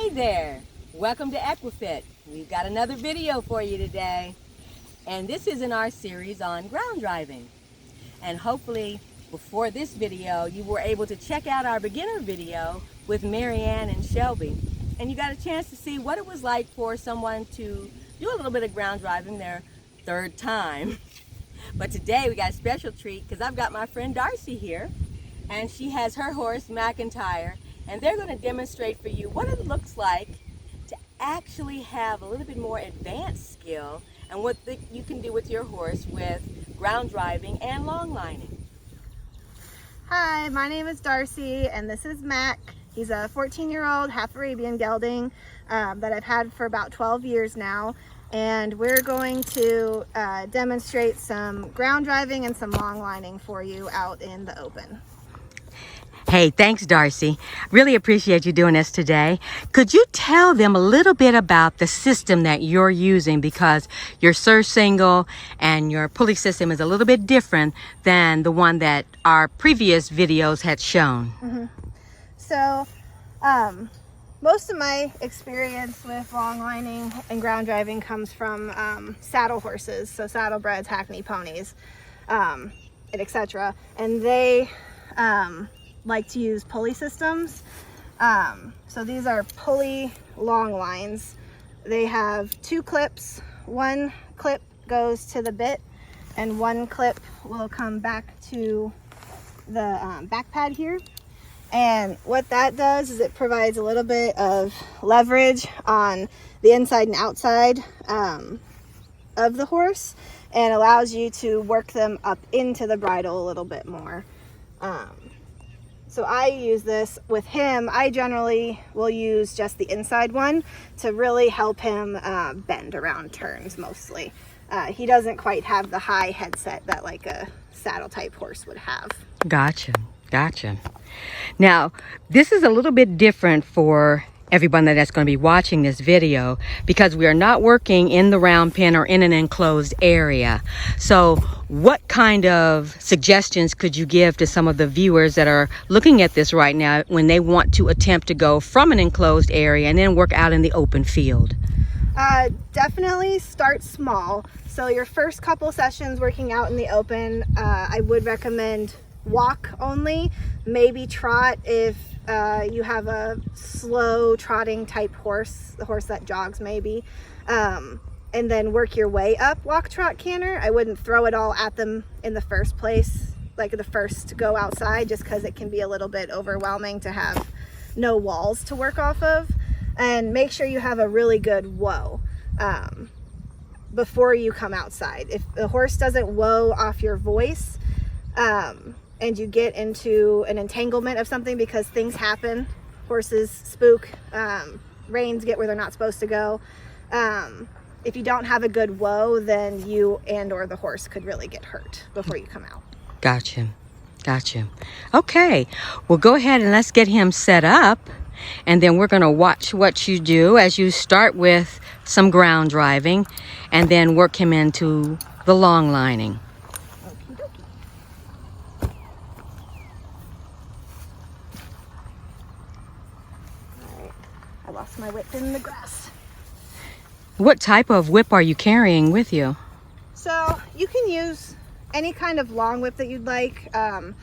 Hey there, welcome to Equifit. We've got another video for you today. And this is in our series on ground driving. And hopefully before this video, you were able to check out our beginner video with Marianne and Shelby. And you got a chance to see what it was like for someone to do a little bit of ground driving their third time. But today we got a special treat because I've got my friend Darcy here. And she has her horse, McIntyre. And they're going to demonstrate for you what it looks like to actually have a little bit more advanced skill and what you can do with your horse with ground driving and long lining. Hi, my name is Darcy and this is Mac. He's a 14-year-old half Arabian gelding that I've had for about 12 years now. And we're going to demonstrate some ground driving and some long lining for you out in the open. Hey, thanks, Darcy. Really appreciate you doing this today. Could you tell them a little bit about the system that you're using, because your surge single and your pulley system is a little bit different than the one that our previous videos had shown? So, most of my experience with long lining and ground driving comes from saddle horses, so saddlebreds, hackney ponies, and etc. And they like to use pulley systems. So these are pulley long lines. They have two clips. One clip goes to the bit and one clip will come back to the back pad here. And what that does is it provides a little bit of leverage on the inside and outside of the horse and allows you to work them up into the bridle a little bit more. So I use this with him. I generally will use just the inside one to really help him bend around turns mostly. He doesn't quite have the high headset that like a saddle type horse would have. Gotcha. Now, this is a little bit different for everyone that's going to be watching this video because we are not working in the round pen or in an enclosed area. So what kind of suggestions could you give to some of the viewers that are looking at this right now when they want to attempt to go from an enclosed area and then work out in the open field? Definitely start small. So your first couple sessions working out in the open, I would recommend walk only, maybe trot if you have a slow trotting type horse, the horse that jogs maybe, and then work your way up walk, trot, canter. I wouldn't throw it all at them in the first place, like the first go outside, just because it can be a little bit overwhelming to have no walls to work off of. And make sure you have a really good whoa before you come outside. If the horse doesn't whoa off your voice, and you get into an entanglement of something, because things happen, horses spook, reins get where they're not supposed to go. If you don't have a good whoa, then you and or the horse could really get hurt before you come out. Gotcha. Okay, well, go ahead and let's get him set up, and then we're going to watch what you do as you start with some ground driving and then work him into the long lining. I lost my whip in the grass. What type of whip are you carrying with you? So you can use any kind of long whip that you'd like, a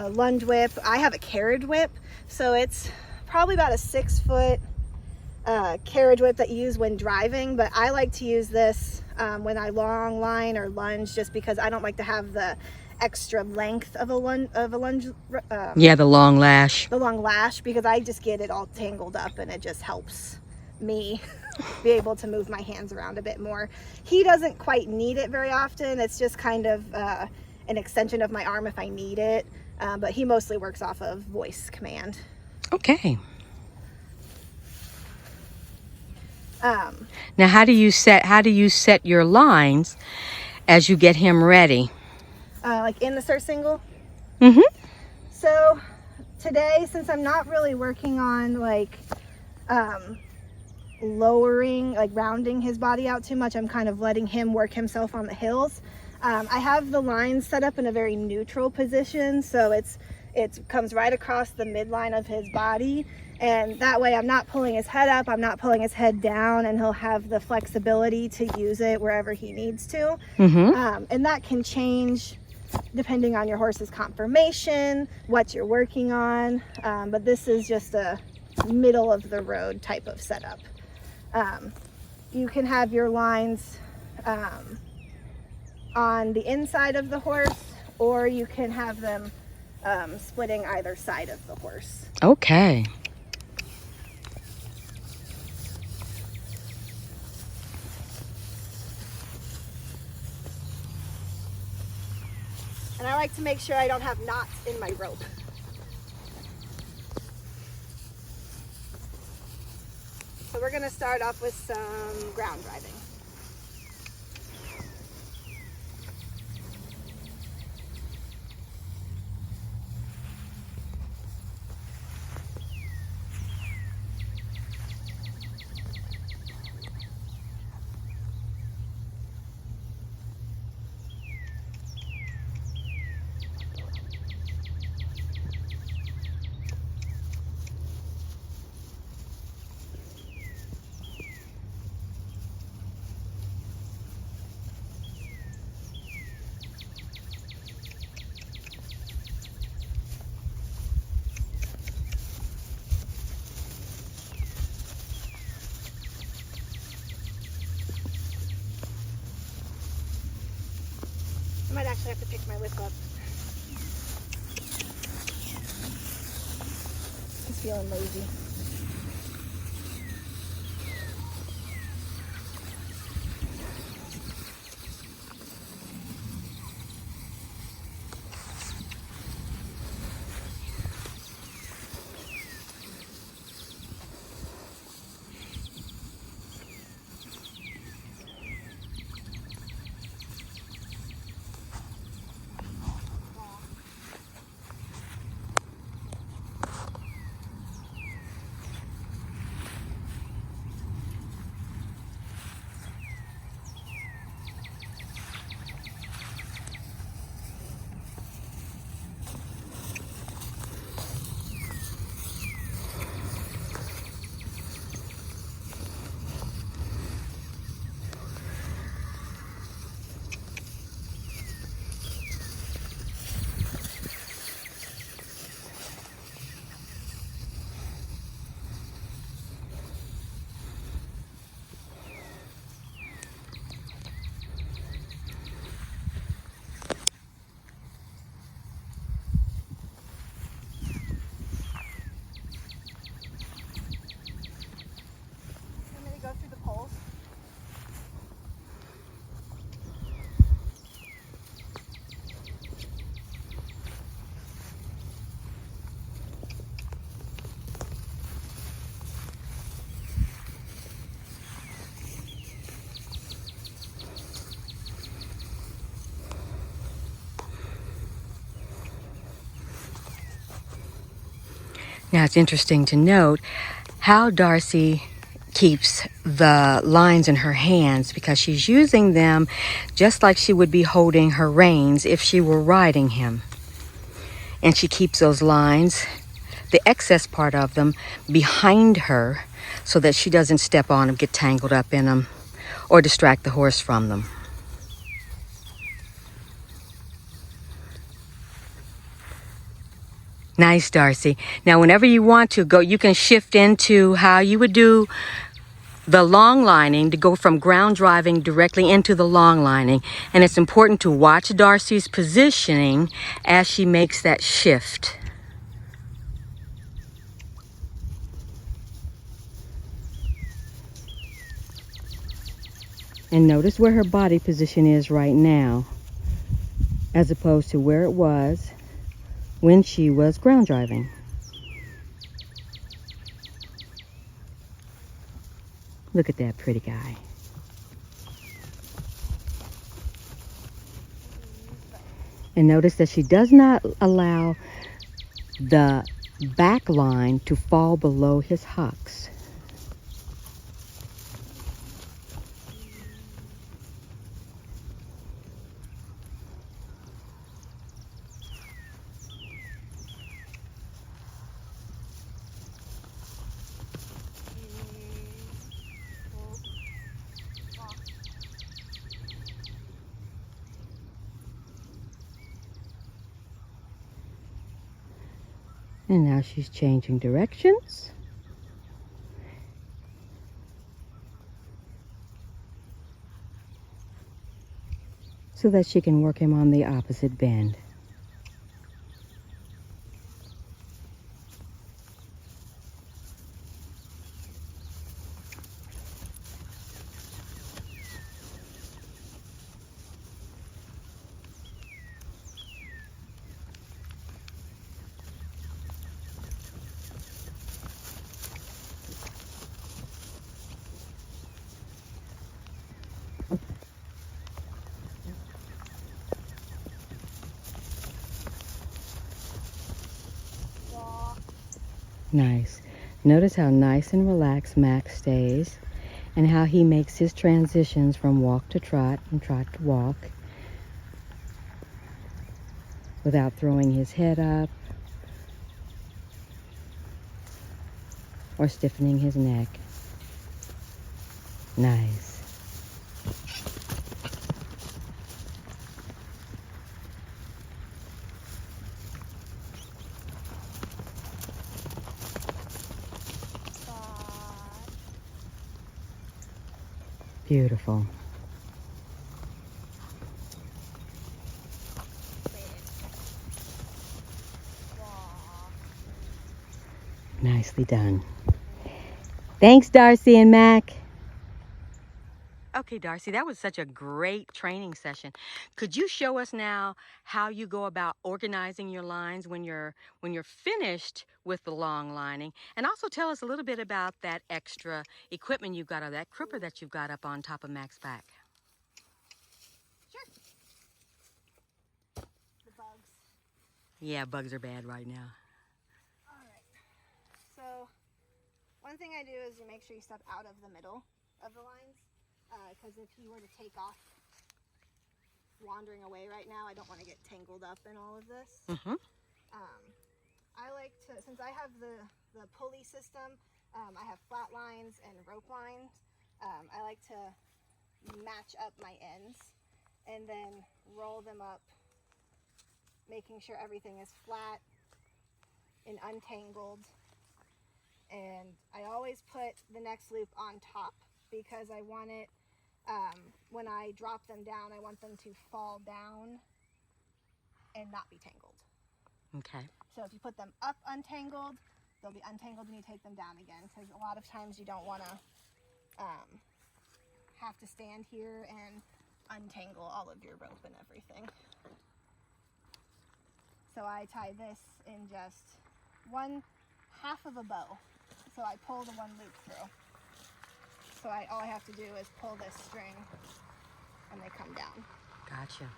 lunge whip. I have a carriage whip, so it's probably about a 6-foot carriage whip that you use when driving, but I like to use this when I long line or lunge, just because I don't like to have the extra length of a lunge, Yeah, the long lash. The long lash, because I just get it all tangled up and it just helps me be able to move my hands around a bit more. He doesn't quite need it very often. It's just kind of an extension of my arm if I need it, but he mostly works off of voice command. Okay. Now, how do you set your lines as you get him ready? Like in the surge single? Mm-hmm. So today, since I'm not really working on like lowering, like rounding his body out too much, I'm kind of letting him work himself on the hills. I have the lines set up in a very neutral position, so it comes right across the midline of his body, And that way I'm not pulling his head up, I'm not pulling his head down, and he'll have the flexibility to use it wherever he needs to. And that can change depending on your horse's conformation, what you're working on. But this is just a middle of the road type of setup. You can have your lines on the inside of the horse, or you can have them splitting either side of the horse. Okay. And I like to make sure I don't have knots in my rope. So we're going to start off with some ground driving. I might actually have to pick my whip up. Just feeling lazy. Go through the poles. Now it's interesting to note how Darcy keeps the lines in her hands, because she's using them just like she would be holding her reins if she were riding him. And she keeps those lines, the excess part of them, behind her so that she doesn't step on them, get tangled up in them, or distract the horse from them. Nice, Darcy. Now, whenever you want to go, you can shift into how you would do the long lining, to go from ground driving directly into the long lining. And it's important to watch Darcy's positioning as she makes that shift. And notice where her body position is right now, as opposed to where it was when she was ground driving. Look at that pretty guy. And notice that she does not allow the back line to fall below his hocks. And now she's changing directions. So that she can work him on the opposite bend. Nice. Notice how nice and relaxed Max stays and how he makes his transitions from walk to trot and trot to walk without throwing his head up or stiffening his neck. Nice. Beautiful. Nicely done. Thanks, Darcy and Mac. Okay, Darcy, that was such a great training session. Could you show us now how you go about organizing your lines when you're finished with the long lining, and also tell us a little bit about that extra equipment you've got, or that cripper that you've got up on top of Mac's back? Sure. The bugs. Yeah, bugs are bad right now. All right. So one thing I do is you make sure you step out of the middle of the lines, because if he were to take off wandering away right now, I don't want to get tangled up in all of this. Mm-hmm. I like to, since I have the pulley system, I have flat lines and rope lines. I like to match up my ends and then roll them up, making sure everything is flat and untangled. And I always put the next loop on top because I want it, when I drop them down, I want them to fall down and not be tangled. Okay. So if you put them up untangled, they'll be untangled when you take them down again, because a lot of times you don't want to have to stand here and untangle all of your rope and everything. So I tie this in just 1/2 of a bow. So I pull the one loop through. So all I have to do is pull this string and they come down. Gotcha.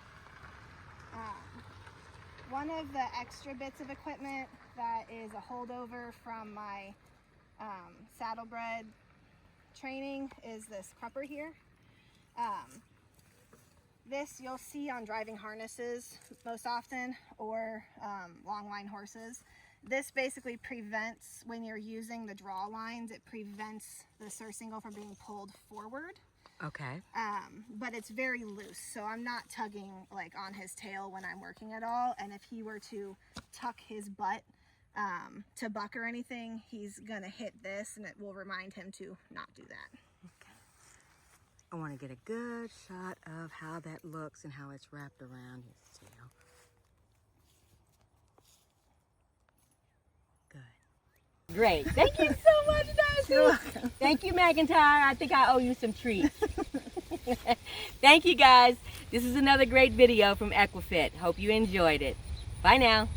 One of the extra bits of equipment that is a holdover from my saddlebred training is this crupper here. This you'll see on driving harnesses most often, or long line horses. This basically prevents, when you're using the draw lines, it prevents the surcingle from being pulled forward. Okay. But it's very loose, so I'm not tugging like on his tail when I'm working at all. And if he were to tuck his butt to buck or anything, he's gonna hit this and it will remind him to not do that. Okay. I want to get a good shot of how that looks and how it's wrapped around his tail. Good. Great. Thank you so much, Darcy. You're welcome. Thank you, McIntyre. I think I owe you some treats. Thank you, guys. This is another great video from Equifit. Hope you enjoyed it. Bye now.